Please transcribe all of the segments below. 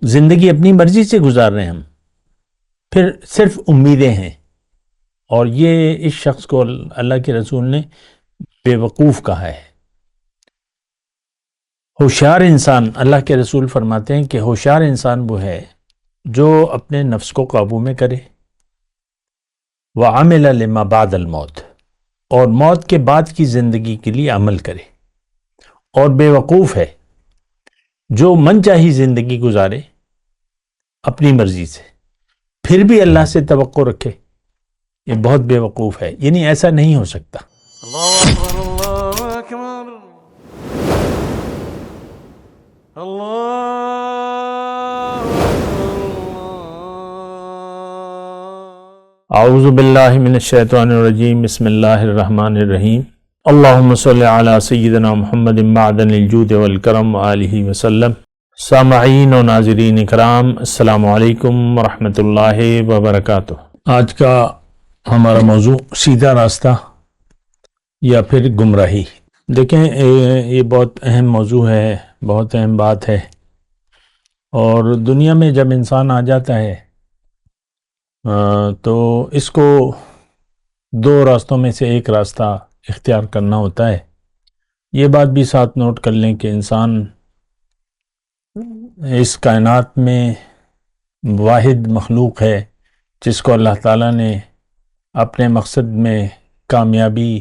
زندگی اپنی مرضی سے گزار رہے ہیں ہم، پھر صرف امیدیں ہیں. اور یہ اس شخص کو اللہ کے رسول نے بے وقوف کہا ہے. ہوشیار انسان، اللہ کے رسول فرماتے ہیں کہ ہوشیار انسان وہ ہے جو اپنے نفس کو قابو میں کرے، وَعَمِلَ لِمَا بَعْدَ الْمَوْتِ، اور موت کے بعد کی زندگی کے لیے عمل کرے. اور بے وقوف ہے جو من چاہی زندگی گزارے اپنی مرضی سے، پھر بھی اللہ سے توقع رکھے. یہ بہت بے وقوف ہے، یعنی ایسا نہیں ہو سکتا. اللہ اکبر اللہ اکبر اللہ اعوذ باللہ من الشیطان الرجیم، بسم اللہ الرحمن الرحیم. اللہم صلی علی سیدنا محمد معدن الجود والکرم وآلہ وسلم. سامعین و ناظرین اکرام، السلام علیکم ورحمۃ اللہ وبرکاتہ. آج کا ہمارا موضوع سیدھا راستہ یا پھر گمراہی. دیکھیں یہ بہت اہم موضوع ہے، بہت اہم بات ہے. اور دنیا میں جب انسان آ جاتا ہے تو اس کو دو راستوں میں سے ایک راستہ اختیار کرنا ہوتا ہے. یہ بات بھی ساتھ نوٹ کر لیں کہ انسان اس کائنات میں واحد مخلوق ہے جس کو اللہ تعالیٰ نے اپنے مقصد میں کامیابی،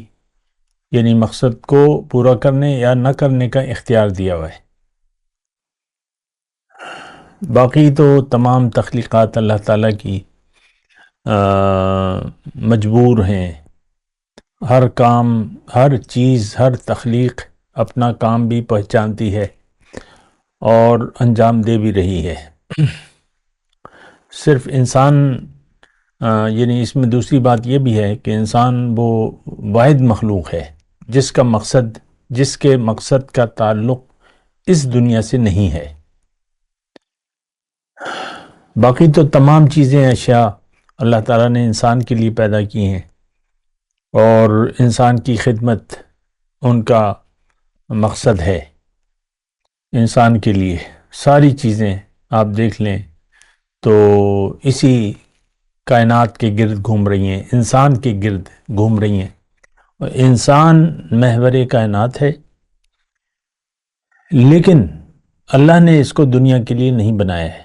یعنی مقصد کو پورا کرنے یا نہ کرنے کا اختیار دیا ہوا ہے. باقی تو تمام تخلیقات اللہ تعالیٰ کی مجبور ہیں. ہر کام، ہر چیز، ہر تخلیق اپنا کام بھی پہچانتی ہے اور انجام دے بھی رہی ہے. صرف انسان یعنی اس میں دوسری بات یہ بھی ہے کہ انسان وہ واحد مخلوق ہے جس کے مقصد کا تعلق اس دنیا سے نہیں ہے. باقی تو تمام چیزیں، اشیاء اللہ تعالیٰ نے انسان کے لیے پیدا کی ہیں اور انسان کی خدمت ان کا مقصد ہے. انسان کے لیے ساری چیزیں آپ دیکھ لیں تو اسی کائنات کے گرد گھوم رہی ہیں، انسان کے گرد گھوم رہی ہیں. اور انسان محور کائنات ہے، لیکن اللہ نے اس کو دنیا کے لیے نہیں بنایا ہے.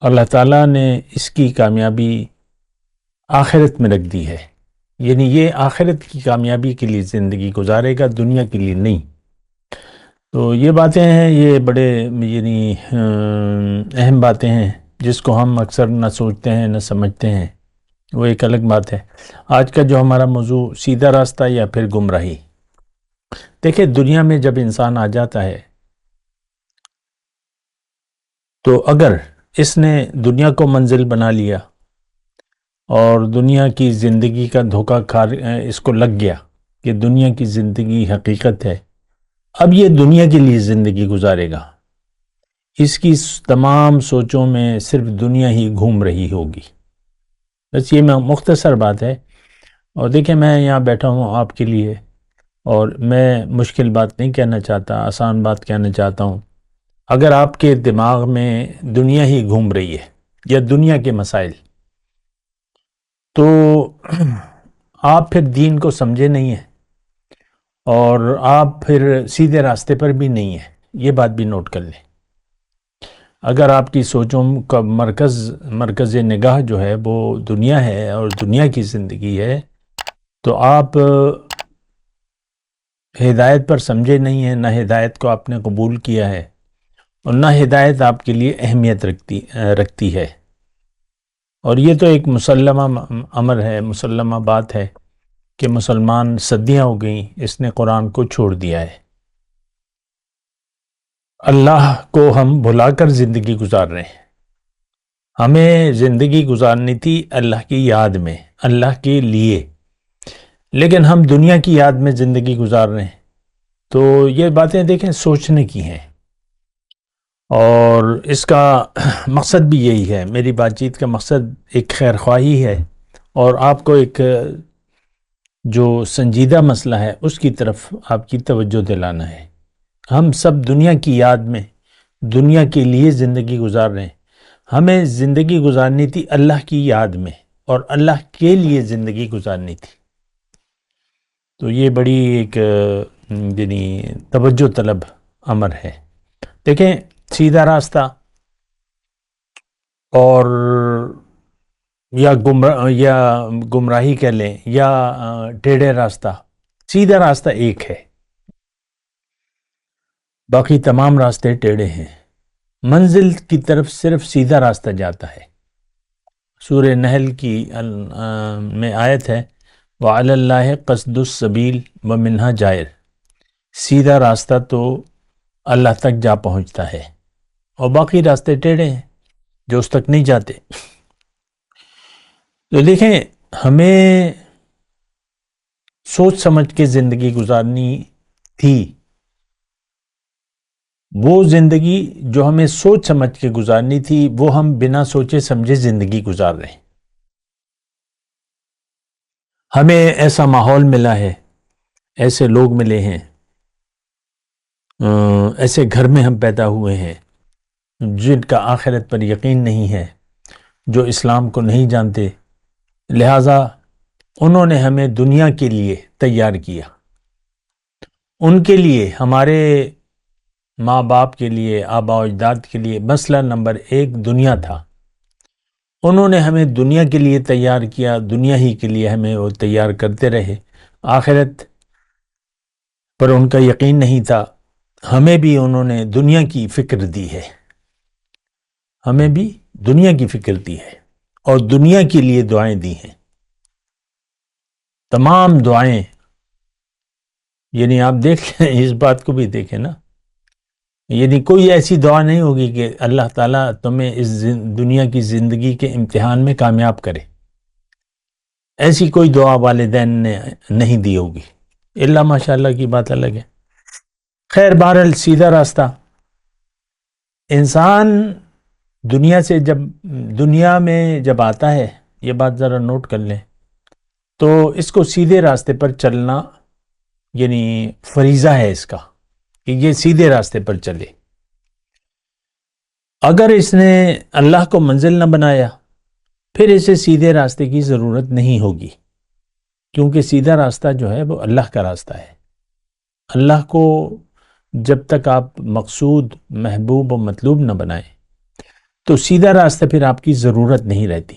اللہ تعالیٰ نے اس کی کامیابی آخرت میں رکھ دی ہے، یعنی یہ آخرت کی کامیابی کے لیے زندگی گزارے گا، دنیا کے لیے نہیں. تو یہ باتیں ہیں، یہ بڑے یعنی اہم باتیں ہیں جس کو ہم اکثر نہ سوچتے ہیں نہ سمجھتے ہیں. وہ ایک الگ بات ہے. آج کا جو ہمارا موضوع سیدھا راستہ یا پھر گمراہی. دیکھیں دنیا میں جب انسان آ جاتا ہے تو اگر اس نے دنیا کو منزل بنا لیا اور دنیا کی زندگی کا دھوکہ اس کو لگ گیا کہ دنیا کی زندگی حقیقت ہے، اب یہ دنیا کے لیے زندگی گزارے گا، اس کی تمام سوچوں میں صرف دنیا ہی گھوم رہی ہوگی. بس یہ مختصر بات ہے. اور دیکھیں میں یہاں بیٹھا ہوں آپ کے لیے اور میں مشکل بات نہیں کہنا چاہتا، آسان بات کہنا چاہتا ہوں. اگر آپ کے دماغ میں دنیا ہی گھوم رہی ہے یا دنیا کے مسائل، تو آپ پھر دین کو سمجھے نہیں ہیں اور آپ پھر سیدھے راستے پر بھی نہیں ہیں. یہ بات بھی نوٹ کر لیں. اگر آپ کی سوچوں کا مرکز نگاہ جو ہے وہ دنیا ہے اور دنیا کی زندگی ہے، تو آپ ہدایت پر سمجھے نہیں ہیں، نہ ہدایت کو آپ نے قبول کیا ہے اور نہ ہدایت آپ کے لیے اہمیت رکھتی ہے. اور یہ تو ایک مسلمہ امر ہے، مسلمہ بات ہے کہ مسلمان صدیاں ہو گئیں اس نے قرآن کو چھوڑ دیا ہے. اللہ کو ہم بھلا کر زندگی گزار رہے ہیں. ہمیں زندگی گزارنی تھی اللہ کی یاد میں، اللہ کے لیے، لیکن ہم دنیا کی یاد میں زندگی گزار رہے ہیں. تو یہ باتیں دیکھیں سوچنے کی ہیں اور اس کا مقصد بھی یہی ہے. میری بات چیت کا مقصد ایک خیر خواہی ہے اور آپ کو ایک جو سنجیدہ مسئلہ ہے اس کی طرف آپ کی توجہ دلانا ہے. ہم سب دنیا کی یاد میں دنیا کے لیے زندگی گزار رہے ہیں. ہمیں زندگی گزارنی تھی اللہ کی یاد میں اور اللہ کے لیے زندگی گزارنی تھی. تو یہ بڑی ایک یعنی توجہ طلب امر ہے. دیکھیں سیدھا راستہ اور یا گمراہی کہہ لیں یا ٹیڑھے راستہ، سیدھا راستہ ایک ہے، باقی تمام راستے ٹیڑھے ہیں. منزل کی طرف صرف سیدھا راستہ جاتا ہے. سورہ نحل کی میں آیت ہے وَعَلَى اللَّهِ قَصْدُ السَّبِيلِ وَمِنْهَا جَائِرٌ. سیدھا راستہ تو اللہ تک جا پہنچتا ہے اور باقی راستے ٹیڑھے ہیں جو اس تک نہیں جاتے. تو دیکھیں ہمیں سوچ سمجھ کے زندگی گزارنی تھی. وہ زندگی جو ہمیں سوچ سمجھ کے گزارنی تھی وہ ہم بنا سوچے سمجھے زندگی گزار رہے ہیں. ہمیں ایسا ماحول ملا ہے، ایسے لوگ ملے ہیں، ایسے گھر میں ہم پیدا ہوئے ہیں جن کا آخرت پر یقین نہیں ہے، جو اسلام کو نہیں جانتے، لہٰذا انہوں نے ہمیں دنیا کے لیے تیار کیا. ان کے لیے، ہمارے ماں باپ کے لیے، آبا و اجداد کے لیے مسئلہ نمبر 1 دنیا تھا. انہوں نے ہمیں دنیا کے لیے تیار کیا، دنیا ہی کے لیے ہمیں وہ تیار کرتے رہے. آخرت پر ان کا یقین نہیں تھا. ہمیں بھی انہوں نے دنیا کی فکر دی ہے، ہمیں بھی دنیا کی فکر دی ہے اور دنیا کے لیے دعائیں دی ہیں. تمام دعائیں، یعنی آپ دیکھ لیں، اس بات کو بھی دیکھیں نا، یعنی کوئی ایسی دعا نہیں ہوگی کہ اللہ تعالیٰ تمہیں اس دنیا کی زندگی کے امتحان میں کامیاب کرے. ایسی کوئی دعا والدین نے نہیں دی ہوگی، اللہ ماشاء اللہ کی بات الگ ہے. خیر بہرحال سیدھا راستہ، انسان دنیا میں جب آتا ہے، یہ بات ذرا نوٹ کر لیں، تو اس کو سیدھے راستے پر چلنا یعنی فریضہ ہے اس کا کہ یہ سیدھے راستے پر چلے. اگر اس نے اللہ کو منزل نہ بنایا پھر اسے سیدھے راستے کی ضرورت نہیں ہوگی، کیونکہ سیدھا راستہ جو ہے وہ اللہ کا راستہ ہے. اللہ کو جب تک آپ مقصود، محبوب و مطلوب نہ بنائیں تو سیدھا راستہ پھر آپ کی ضرورت نہیں رہتی.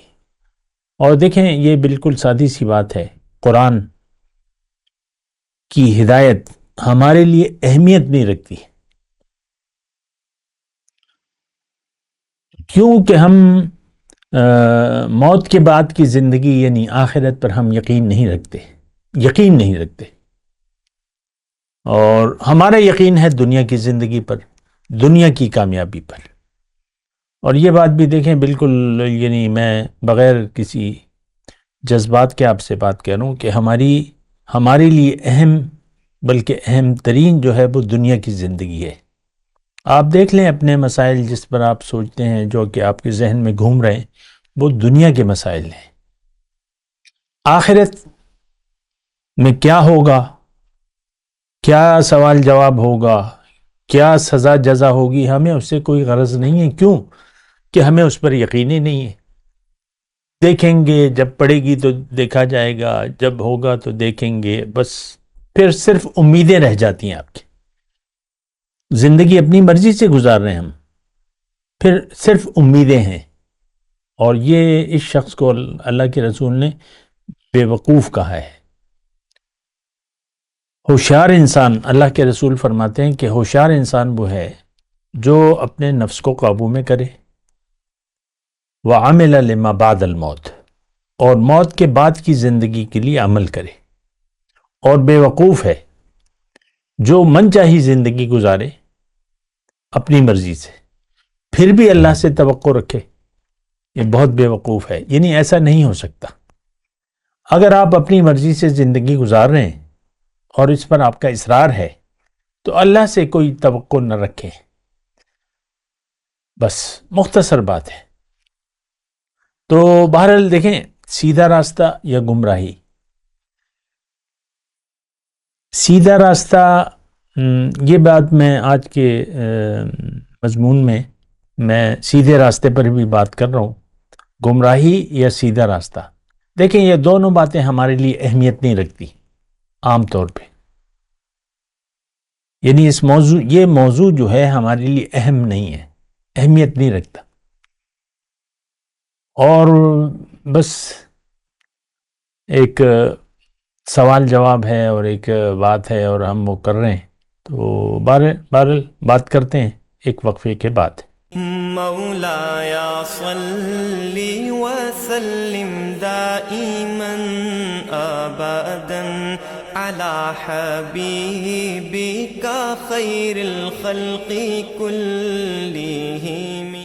اور دیکھیں یہ بالکل سادی سی بات ہے، قرآن کی ہدایت ہمارے لیے اہمیت نہیں رکھتی کیونکہ ہم موت کے بعد کی زندگی یعنی آخرت پر ہم یقین نہیں رکھتے. اور ہمارا یقین ہے دنیا کی زندگی پر، دنیا کی کامیابی پر. اور یہ بات بھی دیکھیں بالکل، یعنی میں بغیر کسی جذبات کے آپ سے بات کر رہا ہوں کہ ہمارے لیے اہم، بلکہ اہم ترین جو ہے وہ دنیا کی زندگی ہے. آپ دیکھ لیں اپنے مسائل جس پر آپ سوچتے ہیں، جو کہ آپ کے ذہن میں گھوم رہے ہیں، وہ دنیا کے مسائل ہیں. آخرت میں کیا ہوگا، کیا سوال جواب ہوگا، کیا سزا جزا ہوگی، ہمیں اس سے کوئی غرض نہیں ہے. کیوں کہ ہمیں اس پر یقین ہی نہیں ہے. دیکھیں گے، جب پڑے گی تو دیکھا جائے گا، جب ہوگا تو دیکھیں گے، بس پھر صرف امیدیں رہ جاتی ہیں. آپ کی زندگی اپنی مرضی سے گزار رہے ہیں ہم، پھر صرف امیدیں ہیں. اور یہ اس شخص کو اللہ کے رسول نے بے وقوف کہا ہے. ہوشیار انسان، اللہ کے رسول فرماتے ہیں کہ ہوشیار انسان وہ ہے جو اپنے نفس کو قابو میں کرے، وَعَمِلَ لِمَا بَعْدَ الْمَوْتِ، اور موت کے بعد کی زندگی کے لیے عمل کرے. اور بے وقوف ہے جو من چاہی زندگی گزارے اپنی مرضی سے، پھر بھی اللہ سے توقع رکھے. یہ بہت بے وقوف ہے. یعنی ایسا نہیں ہو سکتا. اگر آپ اپنی مرضی سے زندگی گزار رہے ہیں اور اس پر آپ کا اصرار ہے تو اللہ سے کوئی توقع نہ رکھیں. بس مختصر بات ہے. تو بہرحال دیکھیں سیدھا راستہ یا گمراہی. سیدھا راستہ، یہ بات میں آج کے مضمون میں سیدھے راستے پر بھی بات کر رہا ہوں، گمراہی یا سیدھا راستہ. دیکھیں یہ دونوں باتیں ہمارے لیے اہمیت نہیں رکھتی عام طور پہ، یعنی یہ موضوع جو ہے ہمارے لیے اہم نہیں ہے، اہمیت نہیں رکھتا، اور بس ایک سوال جواب ہے اور ایک بات ہے اور ہم وہ کر رہے ہیں. تو بہرحال بات کرتے ہیں ایک وقفے کے بعد. مولاي صل وسلم دائما ابدا على حبيبك خير الخلق كلهم